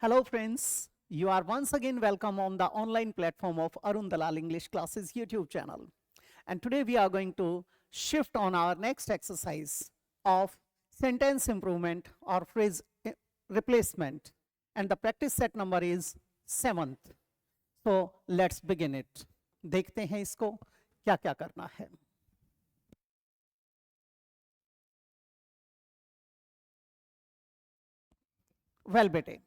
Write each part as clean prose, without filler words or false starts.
Hello friends, you are once again welcome on the online platform of Arun Dalal English Classes YouTube channel. And today we are going to shift on our next exercise of sentence improvement or phrase replacement. And the practice set number is 7th. So let's begin it. देखते हैं इसको क्या क्या करना है. Well बेटे,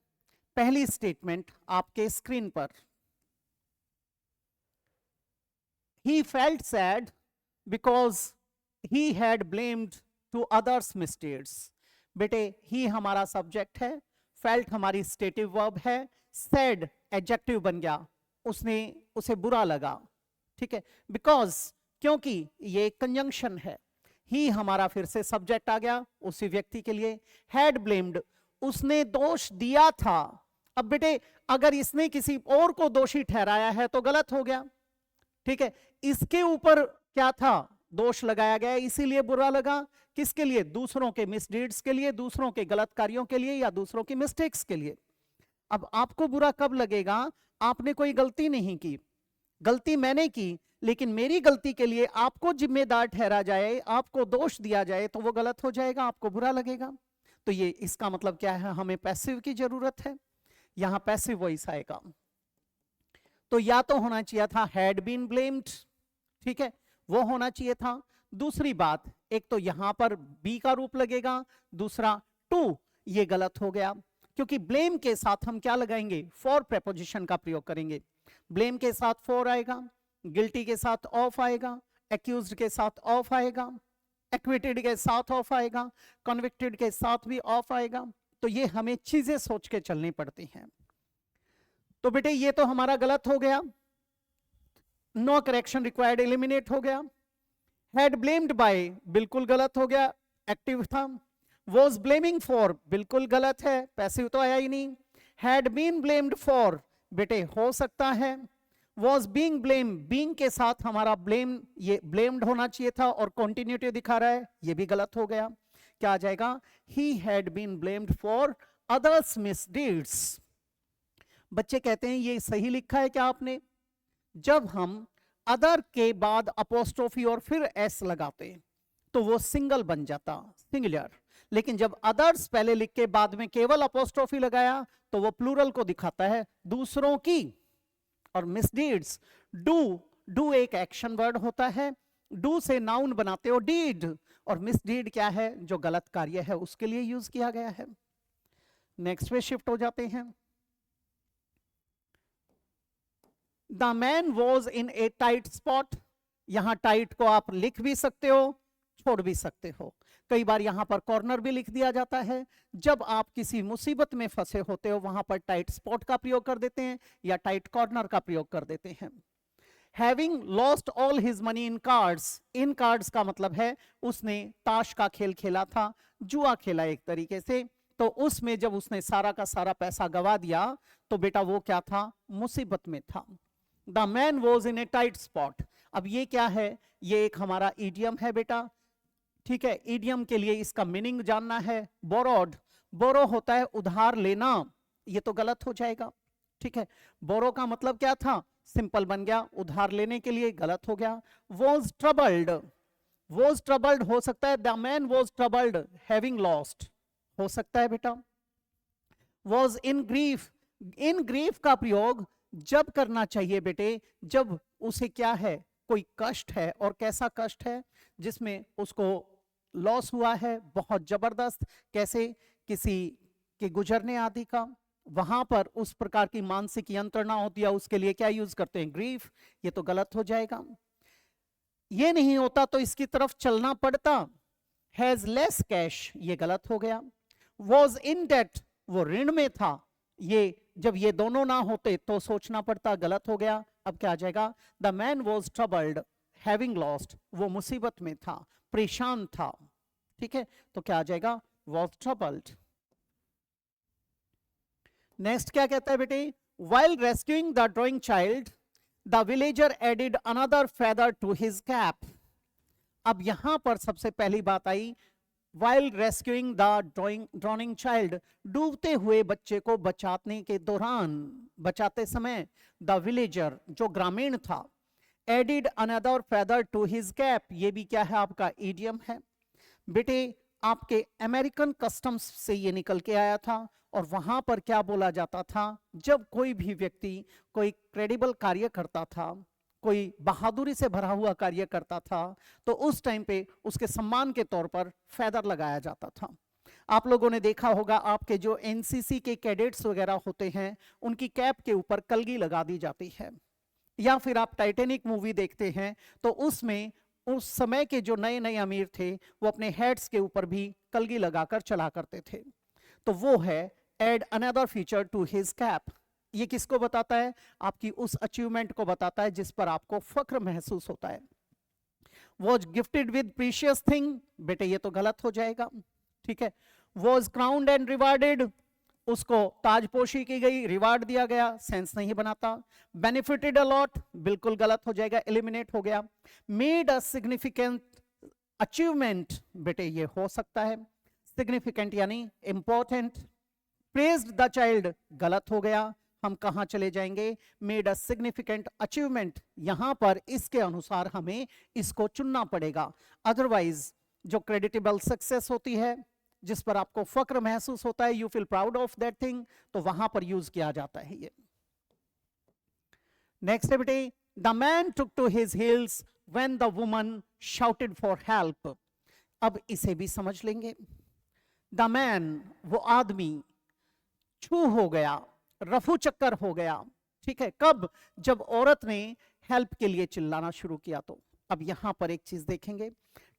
पहली statement आपके स्क्रीन पर. He felt sad because he had blamed to others' misdeeds. बेटे, he हमारा सब्जेक्ट है, felt हमारी स्टेटिव वर्ब है, sad एडजेक्टिव बन गया, उसे बुरा लगा. ठीक है, बिकॉज क्योंकि ये कंजंक्शन है. ही हमारा फिर से सब्जेक्ट आ गया उसी व्यक्ति के लिए. हैड ब्लेम्ड, उसने दोष दिया था. अब बेटे अगर इसने किसी और को दोषी ठहराया है तो गलत हो गया. ठीक है, इसके ऊपर क्या था, दोष लगाया गया, इसीलिए बुरा लगा. किसके लिए? दूसरों के मिसडीड्स के लिए, दूसरों के गलत कार्यों के लिए या दूसरों की मिस्टेक्स के लिए. अब आपको बुरा कब लगेगा? आपने कोई गलती नहीं की, गलती मैंने की, लेकिन मेरी गलती के लिए आपको जिम्मेदार ठहरा जाए, आपको दोष दिया जाए तो वो गलत हो जाएगा, आपको बुरा लगेगा. तो ये इसका मतलब क्या है, हमें पैसिव की जरूरत है. यहां पैसिव वॉइस आएगा. तो या तो होना चाहिए था हैड बीन ब्लेम्ड, ठीक है, वो होना चाहिए था. दूसरी बात, एक तो यहां पर बी का रूप लगेगा, दूसरा टू, ये गलत हो गया क्योंकि ब्लेम के साथ हम क्या लगाएंगे, फॉर प्रेपोजिशन का प्रयोग करेंगे. ब्लेम के साथ फॉर आएगा, गिल्टी के साथ ऑफ आएगा, एक्यूज्ड के साथ ऑफ आएगा, एक्विटेड के साथ ऑफ आएगा, कन्विक्टेड के साथ भी ऑफ आएगा. तो ये हमें चीजें सोच के चलनी पड़ती हैं. तो बेटे ये तो हमारा गलत हो गया, नो करेक्शन रिक्वायर्ड एलिमिनेट हो गया. हैड ब्लेम्ड बाय बिल्कुल गलत हो गया, एक्टिव था. वॉज ब्लेमिंग फॉर बिल्कुल गलत है, पैसिव तो आया ही नहीं. हैड बीन ब्लेम्ड फॉर बेटे हो सकता है. वॉज बीइंग ब्लेम, बीइंग के साथ हमारा ब्लेम, ये ब्लेम्ड होना चाहिए था और कॉन्टिन्यूटी दिखा रहा है, ये भी गलत हो गया. क्या आ जाएगा? he had been blamed for others misdeeds. बच्चे कहते हैं ये सही लिखा है क्या आपने? जब हम अदर के बाद अपोस्ट्रोफी और फिर एस लगाते तो वो सिंगल बन जाता, सिंगुलर. लेकिन जब अदर्स पहले लिख के बाद में केवल अपोस्ट्रोफी लगाया तो वो प्लूरल को दिखाता है, दूसरों की. और मिसडीड्स, डू एक एक्शन वर्ड होता है, डू से नाउन बनाते हो डीड, और मिसडीड क्या है, जो गलत कार्य है उसके लिए यूज किया गया है. नेक्स्ट पे शिफ्ट हो जाते हैं. The man was in A tight spot. यहां टाइट को आप लिख भी सकते हो, छोड़ भी सकते हो. कई बार यहां पर कॉर्नर भी लिख दिया जाता है. जब आप किसी मुसीबत में फंसे होते हो वहां पर टाइट स्पॉट का प्रयोग कर देते हैं या टाइट कॉर्नर का प्रयोग कर देते हैं. Having lost all his money in cards, in cards का मतलब है उसने ताश का खेल खेला था, जुआ खेला एक तरीके से. तो उसमें जब उसने सारा का सारा पैसा गवा दिया तो बेटा वो क्या था, मुसीबत में था. The man was in A tight spot. अब ये क्या है, ये एक हमारा ईडियम है बेटा. ठीक है, ईडियम के लिए इसका मीनिंग जानना है. बोरोड, बोरो होता है उधार लेना, ये तो गलत हो जाएगा. ठीक है, बोरो का मतलब क्या था, सिंपल बन गया, उधार लेने के लिए, गलत हो गया. वॉज ट्रबल्ड, वॉज ट्रबल्ड हो सकता है, the man was troubled having lost हो सकता है बेटा. Was in grief, in grief का प्रयोग जब करना चाहिए बेटे जब उसे क्या है, कोई कष्ट है. और कैसा कष्ट है, जिसमें उसको लॉस हुआ है बहुत जबरदस्त, कैसे, किसी के गुजरने आदि का, वहां पर उस प्रकार की मानसिक यंत्रणा होती है, उसके लिए क्या यूज करते हैं, ग्रीफ. ये तो गलत हो जाएगा. ये नहीं होता तो इसकी तरफ चलना पड़ता. हैज लेस कैश, ये गलत हो गया. वॉज इन डेट, वो ऋण में था, ये जब ये दोनों ना होते तो सोचना पड़ता, गलत हो गया. अब क्या आ जाएगा, the man was troubled having lost, वो मुसीबत में था, परेशान था. ठीक है, तो क्या आ जाएगा, वॉज ट्रबल्ड. नेक्स्ट क्या कहता है बेटे, while rescuing the drowning child, the villager added another feather to his cap. अब यहां पर सबसे पहली बात आई, while rescuing the drowning child, डूबते हुए बच्चे को बचाने के दौरान, बचाते समय, the villager जो ग्रामीण था, added another feather to his cap, ये भी क्या है आपका idiom है बेटे, आपके अमेरिकन कस्टम्स से ये निकल के आया था। और वहां पर क्या बोला जाता था, जब कोई भी व्यक्ति कोई क्रेडिबल कार्य करता था, कोई बहादुरी से भरा हुआ कार्य करता था, तो उस टाइम पे उसके सम्मान के तौर पर फेदर लगाया जाता था। आप लोगों ने देखा होगा, आपके जो एनसीसी के कैडेट्स वगैरह होते हैं, उनकी कैप के ऊपर कलगी लगा दी जाती है। या फिर आप टाइटैनिक मूवी देखते हैं तो उसमें उस समय के जो नए नए अमीर थे, वो अपने हेड्स के ऊपर भी कलगी लगाकर चला करते थे। तो वो है add another feature to his cap. ये किसको बताता है, आपकी उस अचीवमेंट को बताता है जिस पर आपको फख्र महसूस होता है। Was gifted with precious thing, बेटे ये तो गलत हो जाएगा, ठीक है। वॉज क्राउंड एंड रिवार्डेड, उसको ताजपोशी की गई, रिवार्ड दिया गया, सेंस नहीं बनाता। बेनिफिटेड अलॉट, बिल्कुल गलत हो जाएगा, एलिमिनेट हो गया। मेड अ सिग्निफिकेंट अचीवमेंट, बेटे ये हो सकता है, सिग्निफिकेंट यानी इंपॉर्टेंट। प्रेज्ड द चाइल्ड, गलत हो गया, हम कहां चले जाएंगे, मेड अ सिग्निफिकेंट अचीवमेंट, यहां पर इसके अनुसार हमें इसको चुनना पड़ेगा। अदरवाइज जो क्रेडिटेबल सक्सेस होती है, जिस पर आपको फक्र महसूस होता है, you feel proud of that thing, तो वहां पर यूज किया जाता है ये। नेक्स्ट है बेटे, the man took to his heels when the woman shouted for help. अब इसे भी समझ लेंगे। द मैन, वो आदमी, छू हो गया, रफू चक्कर हो गया, ठीक है, कब, जब औरत ने हेल्प के लिए चिल्लाना शुरू किया। तो अब यहां पर एक चीज देखेंगे,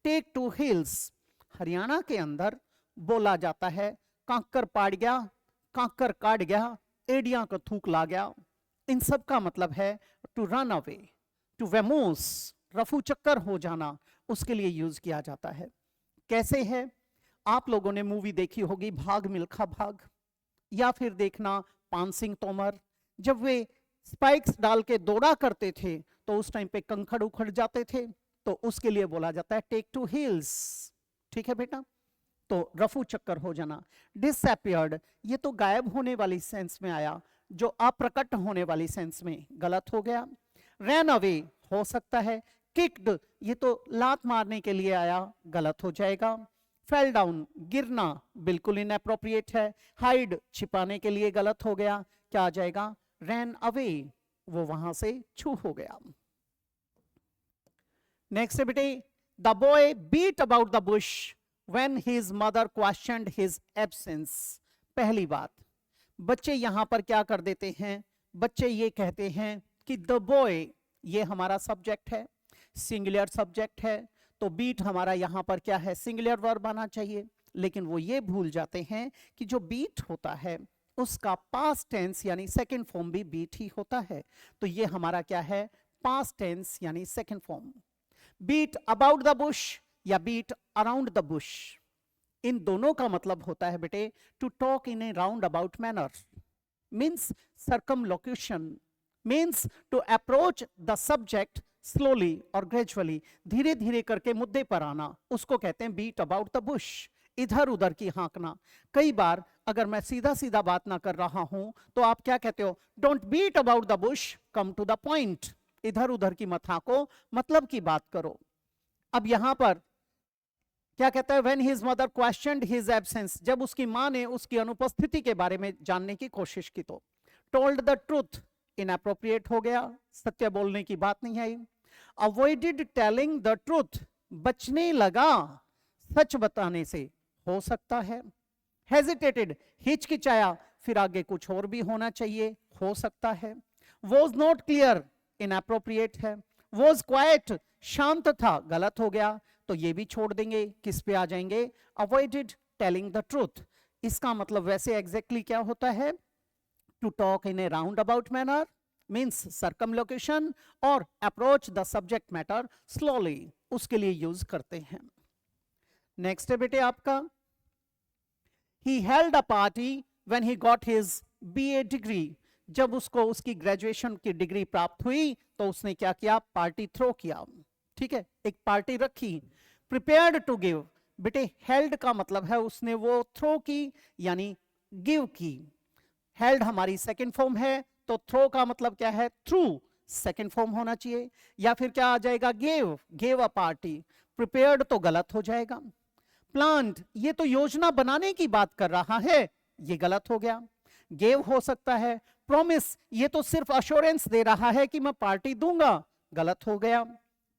टेक टू हिल्स, हरियाणा के अंदर बोला जाता है कांकर पाड़ गया, कांकर काट गया, एडियां का थूक ला गया। इन सब का मतलब है टू रन अवे, टू वेमोस, रफू चक्कर हो जाना, उसके लिए यूज किया जाता है। कैसे है, आप लोगों ने मूवी देखी होगी भाग मिल्खा भाग, या फिर देखना पान सिंह तोमर, जब वे स्पाइक्स डाल के दौड़ा करते थे तो उस टाइम पे कंकड़ उखड़ जाते थे, तो उसके लिए बोला जाता है टेक टू हिल्स, ठीक है बेटा। तो रफू चक्कर हो जाना। डिसअपियर्ड, ये तो गायब होने वाली सेंस में आया, जो अप्रकट होने वाली सेंस में गलत हो गया। रैन अवे हो सकता है, किक्ड ये तो लात मारने के लिए आया, गलत हो जाएगा। फेल डाउन, गिरना, बिल्कुल इनएप्रोप्रिएट है। हाइड, छिपाने के लिए, गलत हो गया। क्या आ जाएगा, रैन अवे, वो वहां से छू हो गया। नेक्स्ट है बेटे, the boy beat about the bush when his mother questioned his absence. पहली बात, बच्चे यहां पर क्या कर देते हैं, बच्चे ये कहते हैं कि द बॉय, ये हमारा सब्जेक्ट है, सिंगुलर सब्जेक्ट है, तो बीट हमारा यहां पर क्या है, सिंगुलर वर्ब आना चाहिए। लेकिन वो ये भूल जाते हैं कि जो बीट होता है उसका पास्ट टेंस यानी सेकंड फॉर्म भी बीट ही होता है। तो ये हमारा क्या है, पास्ट टेंस यानी second form. Beat about the bush या बीट अराउंड द बुश, इन दोनों का मतलब होता है बेटे to talk in a roundabout manner, means circumlocution, means to approach the subject slowly और ग्रेजुअली, धीरे धीरे करके मुद्दे पर आना, उसको कहते हैं बीट अबाउट द बुश, इधर उधर की हाँकना। कई बार अगर मैं सीधा सीधा बात ना कर रहा हूं तो आप क्या कहते हो, don't beat about the bush, come to the point, इधर उधर की मत हाँको, मतलब की बात करो। अब यहां पर क्या कहता है, when his mother questioned his absence, जब उसकी मां ने उसकी अनुपस्थिति के बारे में जानने की कोशिश की। तो टोल्ड द ट्रूथ, इनअप्रोप्रिएट हो गया, सत्य बोलने की बात नहीं आई। अवॉइडेड टेलिंग द ट्रूथ, बचने लगा सच बताने से, हो सकता है। हेजिटेटेड, हिचकिचाया, फिर आगे कुछ और भी होना चाहिए, हो सकता है। वॉज नॉट क्लियर, इनअप्रोप्रिएट है। वॉज क्वाइट, शांत था, गलत हो गया, तो ये भी छोड़ देंगे, किस पे आ जाएंगे, अवॉइडेड टेलिंग द ट्रूथ। इसका मतलब वैसे एग्जैक्टली क्या होता है, to talk in a roundabout manner, means circumlocution, और approach the subject matter slowly, उसके लिए यूज करते हैं। नेक्स्ट है बेटे आपका, he held a party when he got his BA degree, जब उसको उसकी ग्रेजुएशन की डिग्री प्राप्त हुई तो उसने क्या किया, पार्टी थ्रो किया, ठीक है, एक पार्टी रखी। प्रिपेयर्ड टू गिव, बेटे हेल्ड का मतलब है उसने वो थ्रो की यानी गिव की। हेल्ड हमारी सेकंड फॉर्म है, तो थ्रो का मतलब क्या है, थ्रू, सेकंड फॉर्म होना चाहिए। या फिर क्या आ जाएगा, गेव अ पार्टी। प्रिपेयर्ड तो गलत हो जाएगा। प्लान्ड, ये तो योजना बनाने की बात कर रहा है, ये गलत हो गया। गेव हो सकता है। प्रॉमिस, ये तो सिर्फ अश्योरेंस दे रहा है कि मैं पार्टी दूंगा, गलत हो गया।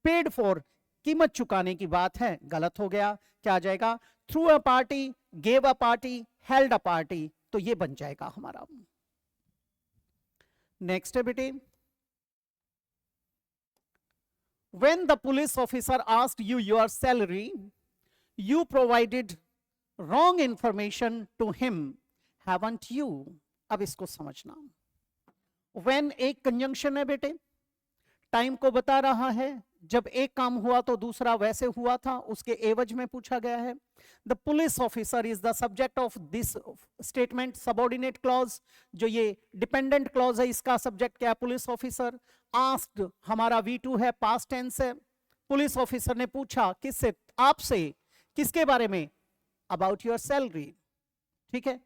पेड फॉर, कीमत चुकाने की बात है, गलत हो गया। क्या आ जाएगा, through a party, gave a party, held a party, तो ये बन जाएगा हमारा। नेक्स्ट है बेटे, when the police officer asked you your salary, you provided wrong information to him, haven't you? अब इसको समझना। when एक कंजंक्शन है बेटे, टाइम को बता रहा है, जब एक काम हुआ तो दूसरा वैसे हुआ था, उसके एवज में पूछा गया है। The police officer is the subject of this statement. Subordinate clause, जो ये डिपेंडेंट क्लॉज है, इसका सब्जेक्ट क्या है, पुलिस ऑफिसर। आस्क्ड हमारा V2 है, पास्ट टेंस है। पुलिस ऑफिसर ने पूछा किससे, आपसे, किसके बारे में, अबाउट योर सैलरी। ठीक है,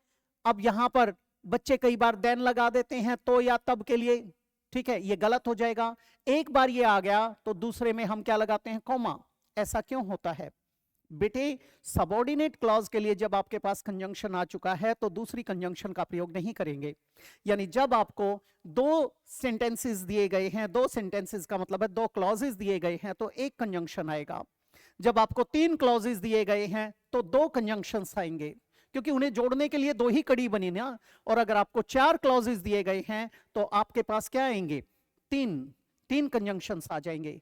अब यहां पर बच्चे कई बार देन लगा देते हैं तो या तब के लिए, ठीक है, ये गलत हो जाएगा। एक बार ये आ गया तो दूसरे में हम क्या लगाते हैं, कॉमा। ऐसा क्यों होता है बेटे, सबऑर्डिनेट क्लॉज के लिए जब आपके पास कंजंक्शन आ चुका है तो दूसरी कंजंक्शन का प्रयोग नहीं करेंगे। यानी जब आपको दो सेंटेंसेस दिए गए हैं, दो सेंटेंसेस का मतलब है दो क्लॉजेस दिए गए हैं, तो एक कंजंक्शन आएगा। जब आपको तीन क्लॉजेस दिए गए हैं तो दो कंजंक्शंस आएंगे, क्योंकि उन्हें जोड़ने के लिए दो ही कड़ी बनी ना। और अगर आपको चार क्लॉजेस दिए गए हैं तो आपके पास क्या आएंगे, तीन कंजंक्शंस आ जाएंगे।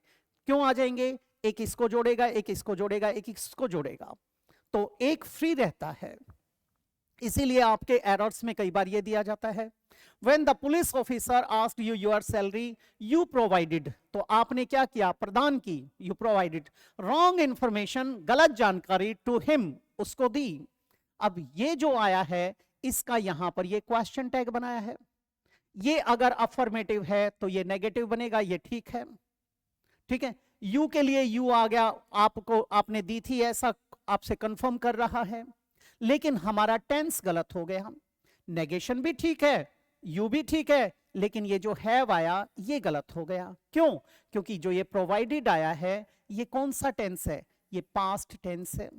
क्यों आ जाएंगे, एक इसको जोड़ेगा, एक इसको जोड़ेगा, एक इसको जोड़ेगा, तो एक फ्री रहता है। इसीलिए आपके एरर्स में कई बार ये दिया जाता है, when the police officer asked you your salary, you provided, तो आपने क्या किया, प्रदान की, you provided wrong information, गलत जानकारी, to him, उसको दी। अब ये जो आया है इसका यहां पर ये क्वेश्चन टैग बनाया है। ये अगर अफर्मेटिव है तो ये नेगेटिव बनेगा, ये ठीक है। ठीक है, यू के लिए यू आ गया, आपको आपने दी थी ऐसा आपसे कंफर्म कर रहा है, लेकिन हमारा टेंस गलत हो गया। नेगेशन भी ठीक है, यू भी ठीक है, लेकिन ये जो हैव आया ये गलत हो गया। क्यों, क्योंकि जो ये प्रोवाइडेड आया है ये कौन सा टेंस है, ये पास्ट टेंस है।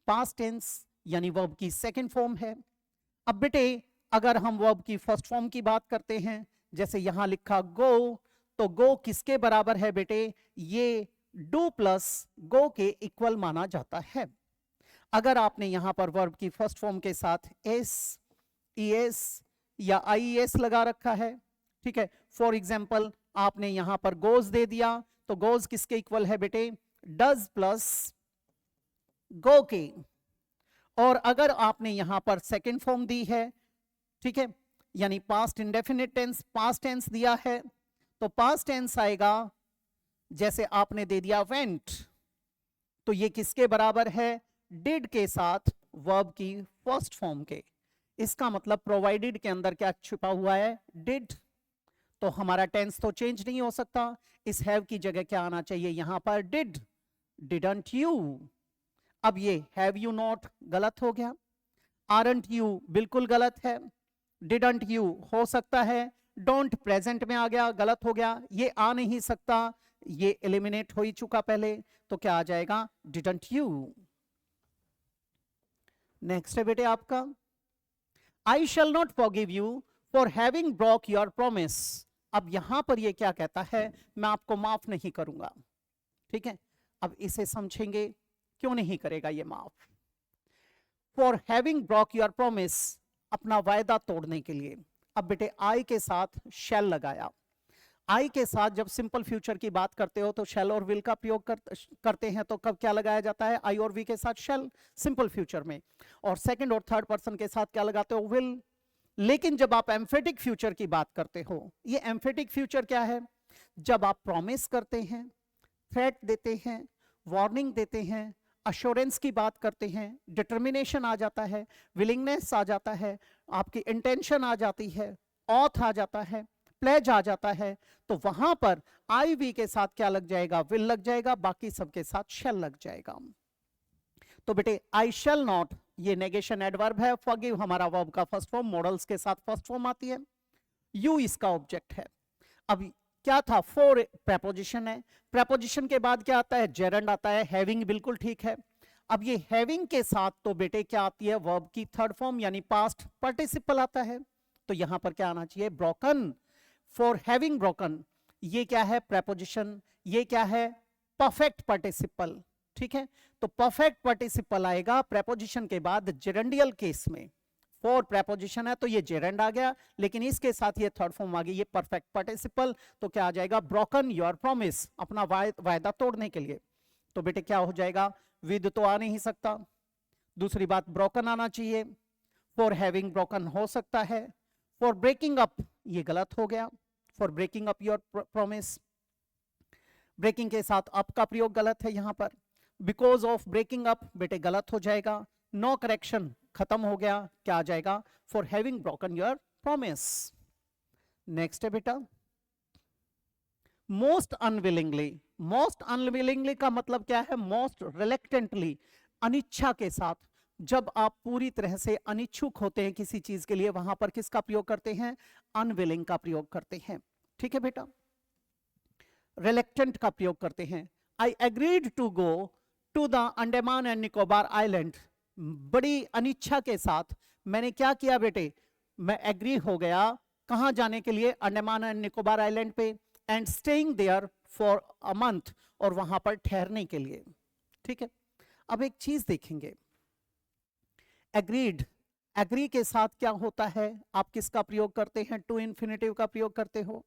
पास्ट टेंस यानी वर्ब की सेकंड फॉर्म है। अब बेटे अगर हम वर्ब की फर्स्ट फॉर्म की बात करते हैं, जैसे यहां लिखा गो, तो गो किसके बराबर है बेटे, ये डू प्लस गो के इक्वल माना जाता है। अगर आपने यहां पर वर्ब की फर्स्ट फॉर्म के साथ एस, ईएस या आईएस लगा रखा है, ठीक है, फॉर एग्जांपल आपने यहां पर गोज दे दिया, तो गोज किसके इक्वल है बेटे, डज प्लस गो के। और अगर आपने यहां पर सेकंड फॉर्म दी है, ठीक है, यानी past indefinite tense, past tense दिया है, तो पास्ट टेंस आएगा, जैसे आपने दे दिया वेंट, तो ये किसके बराबर है, डिड के साथ वर्ब की फर्स्ट फॉर्म के। इसका मतलब प्रोवाइडेड के अंदर क्या छुपा हुआ है, डिड, तो हमारा टेंस तो चेंज नहीं हो सकता। इस हैव की जगह क्या आना चाहिए, यहां पर डिड, डिडंट यू। अब ये हैव यू नॉट गलत हो गया, आरंट यू बिल्कुल गलत है, डिडंट यू हो सकता है, डोंट प्रेजेंट में आ गया, गलत हो गया, ये आ नहीं सकता, ये एलिमिनेट हो ही चुका पहले, तो क्या आ जाएगा, डिडंट यू। नेक्स्ट है बेटे आपका, I shall not forgive you for having broke your promise. अब यहां पर ये क्या कहता है, मैं आपको माफ नहीं करूंगा। ठीक है, अब इसे समझेंगे क्यों नहीं करेगा ये माफ। For having broke your promise, अपना वायदा तोड़ने के लिए। अब बेटे आई के साथ शैल लगाया, आई के साथ जब सिंपल फ्यूचर की बात करते हो तो शैल और विल का प्रयोग करते हैं, तो कब क्या लगाया जाता है, आई और वी के साथ शैल सिंपल फ्यूचर में, और सेकंड और थर्ड पर्सन के साथ क्या लगाते हो, विल। लेकिन जब आप एम्फेटिक फ्यूचर की बात करते हो, ये एम्फेटिक फ्यूचर क्या है, जब आप प्रॉमिस करते हैं, थ्रेट देते हैं, वार्निंग देते हैं, अश्योरेंस की बात करते हैं, डिटर्मिनेशन आ जाता है, विलिंगनेस आ जाता है, आपकी इंटेंशन आ जाती है, ऑथ आ जाता है, प्लेज आ जाता है, तो वहां पर आई वी के साथ क्या लग जाएगा, विल लग जाएगा, बाकी सबके साथ शैल लग जाएगा। तो बेटे आई शैल नॉट ये नेगेशन एडवर्ब है, फॉरगिव हमारा वर्ब का फर्स्ट फॉर्म, मॉडल्स के साथ फर्स्ट फॉर्म आती है, यू इसका ऑब्जेक्ट है। अब क्या था, फोर प्रेपोजिशन है, प्रेपोजिशन के बाद क्या आता है, जेरंड आता है, हैविंग बिल्कुल ठीक है। अब ये हैविंग के साथ तो बेटे क्या आती है, वर्ब की थर्ड फॉर्म यानी पास्ट पार्टिसिपल आता है। तो यहां पर क्या आना चाहिए, ब्रोकन, फॉर हैविंग ब्रोकन। ये क्या है, प्रेपोजिशन, ये क्या है, परफेक्ट पार्टिसिपल, ठीक है। तो परफेक्ट पार्टिसिपल आएगा प्रेपोजिशन के बाद जेरेंडियल केस में, फॉर प्रेपोजिशन है तो ये जेरेंड आ गया, लेकिन इसके साथ ये थर्ड फॉर्म आ गई, ये परफेक्ट पार्टिसिपल। तो क्या आ जाएगा, ब्रोकन योर प्रॉमिस, अपना वायदा तोड़ने के लिए। तो बेटे क्या हो जाएगा, विद तो आ नहीं सकता, दूसरी बात ब्रोकन आना चाहिए, फॉर हैविंग ब्रोकन हो सकता है, फॉर ब्रेकिंग अप ये गलत हो गया, for breaking up your promise, breaking के साथ अप का प्रयोग गलत है यहां पर, बिकॉज ऑफ ब्रेकिंग अप बेटे गलत हो जाएगा, नो करेक्शन खत्म हो गया, क्या आ जाएगा, for having broken your promise. Next है बेटा मोस्ट अनविलिंगली, मोस्ट अनविलिंगली का मतलब क्या है, मोस्ट रिलेक्टेंटली, अनिच्छा के साथ। जब आप पूरी तरह से अनिच्छुक होते हैं किसी चीज के लिए, वहां पर किसका प्रयोग करते हैं, अनविलिंग का प्रयोग करते हैं, ठीक है बेटा। रिलेक्टेंट का प्रयोग करते हैं, I agreed to go to the Andaman and Nicobar island, बड़ी अनिच्छा के साथ मैंने क्या किया बेटे, मैं एग्री हो गया कहां जाने के लिए, अंडमान एंड निकोबार आइलैंड पे, and staying there for a month, और वहां पर ठहरने के लिए, ठीक है। अब एक चीज देखेंगे, एग्रीड, एग्री के साथ क्या होता है, आप किसका प्रयोग करते हैं, टू इन्फिनेटिव का प्रयोग करते हो,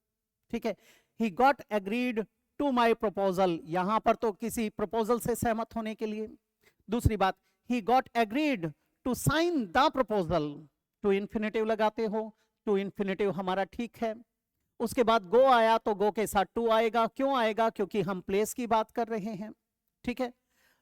ठीक है। He got agreed to my proposal, यहां पर तो किसी प्रपोजल से सहमत होने के लिए। दूसरी बात, he got agreed to sign the proposal, to infinitive लगाते हो, टू इन्फिनेटिव हमारा ठीक है। उसके बाद गो आया तो गो के साथ टू आएगा, क्यों आएगा, क्योंकि हम प्लेस की बात कर रहे हैं, ठीक है।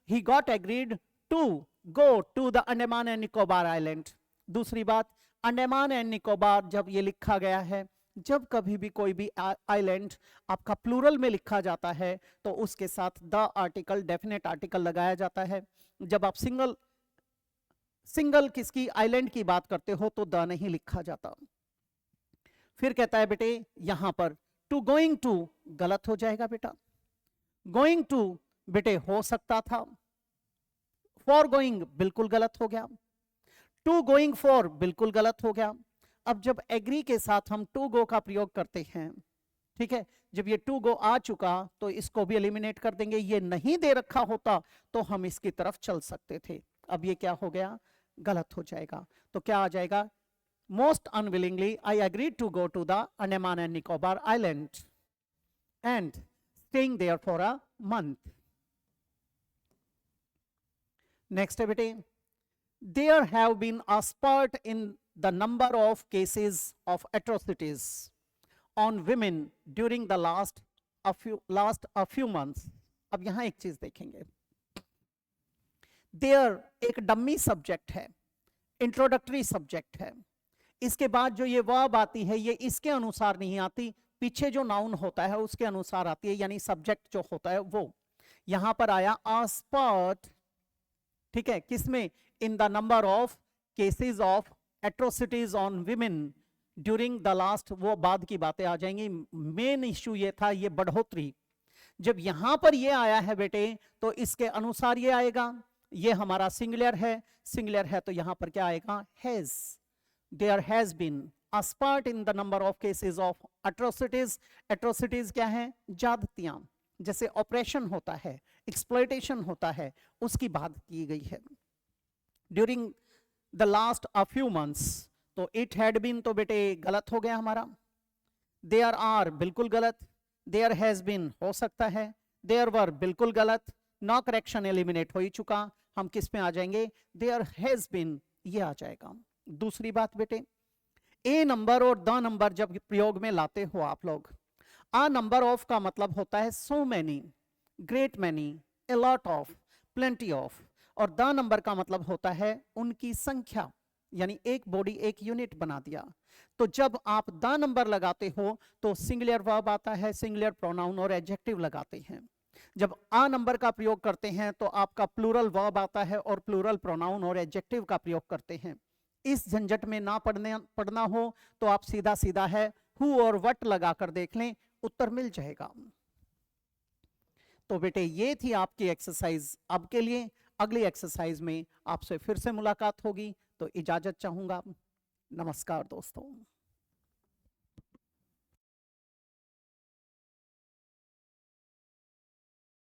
He got agreed to go to the Andaman and Nicobar island. दूसरी बात, अंडमान एंड निकोबार जब ये लिखा गया है, जब कभी भी कोई भी आइलैंड आपका प्लूरल में लिखा जाता है तो उसके साथ द आर्टिकल, डेफिनेट आर्टिकल लगाया जाता है। जब आप सिंगल किसकी, आइलैंड की बात करते हो तो द नहीं लिखा जाता। फिर कहता है बेटे यहां पर टू गोइंग टू गलत हो जाएगा बेटा, गोइंग टू बेटे हो सकता था, फॉर गोइंग बिल्कुल गलत हो गया, टू गोइंग फॉर बिल्कुल गलत हो गया। अब जब एग्री के साथ हम टू गो का प्रयोग करते हैं, ठीक है, जब ये टू गो आ चुका तो इसको भी एलिमिनेट कर देंगे, ये नहीं दे रखा होता तो हम इसकी तरफ चल सकते थे। अब ये क्या हो गया, गलत हो जाएगा। तो क्या आ जाएगा, most unwillingly I agreed to go to the Andaman and Nicobar island and staying there for a month. Next है बेटे, there have been a spurt in the number of cases of atrocities on women during the last a few months। अब यहां एक चीज देखेंगे, there एक dummy subject है, introductory subject है, इसके बाद जो ये वर्ब आती है ये इसके अनुसार नहीं आती, पीछे जो नाउन होता है उसके अनुसार आती है, यानी सब्जेक्ट जो होता है वो। यहां पर आया a spurt, ठीक है, किसमें, इन the number of cases of atrocities on women during the last, वो बाद की बातें आ जाएंगी। मेन इश्यू ये था, ये बढ़ोतरी। जब यहां पर ये आया है बेटे तो इसके अनुसार ये आएगा, ये हमारा सिंगुलर है, सिंगुलर है तो यहां पर क्या आएगा, has, there has been a spurt in the number of cases of atrocities. Atrocities क्या है, ज्यादतियां, जैसे ऑपरेशन होता है, एक्सप्लॉयटेशन होता है, उसकी बात की गई है। During the last a few months, तो इट हैड बीन तो बेटे गलत हो गया हमारा, देयर आर बिल्कुल गलत, देयर हैज बीन हो सकता है, देयर वर बिल्कुल गलत, नो करेक्शन एलिमिनेट हो ही चुका, हम किस में आ जाएंगे, देयर हैज बीन, ये आ जाएगा। दूसरी बात बेटे, ए नंबर और द नंबर जब प्रयोग में लाते हो आप लोग, आ नंबर ऑफ का मतलब होता है so many, great many, a lot of, plenty of, और द नंबर का मतलब होता है उनकी संख्या, यानी एक बॉडी एक यूनिट बना दिया। तो जब आप द नंबर लगाते हो तो सिंगुलर वर्ब आता है, सिंगुलर प्रोनाउन और एडजेक्टिव लगाते हैं। जब आ नंबर का प्रयोग करते हैं तो आपका प्लूरल वर्ब आता है और प्लूरल प्रोनाउन और एडजेक्टिव का प्रयोग करते हैं। इस झंझट में ना पढ़ना हो तो आप सीधा सीधा है हु और वट लगाकर देख लें, उत्तर मिल जाएगा। तो बेटे ये थी आपकी एक्सरसाइज अब के लिए। अगली एक्सरसाइज में आपसे फिर से मुलाकात होगी, तो इजाजत चाहूंगा। नमस्कार दोस्तों।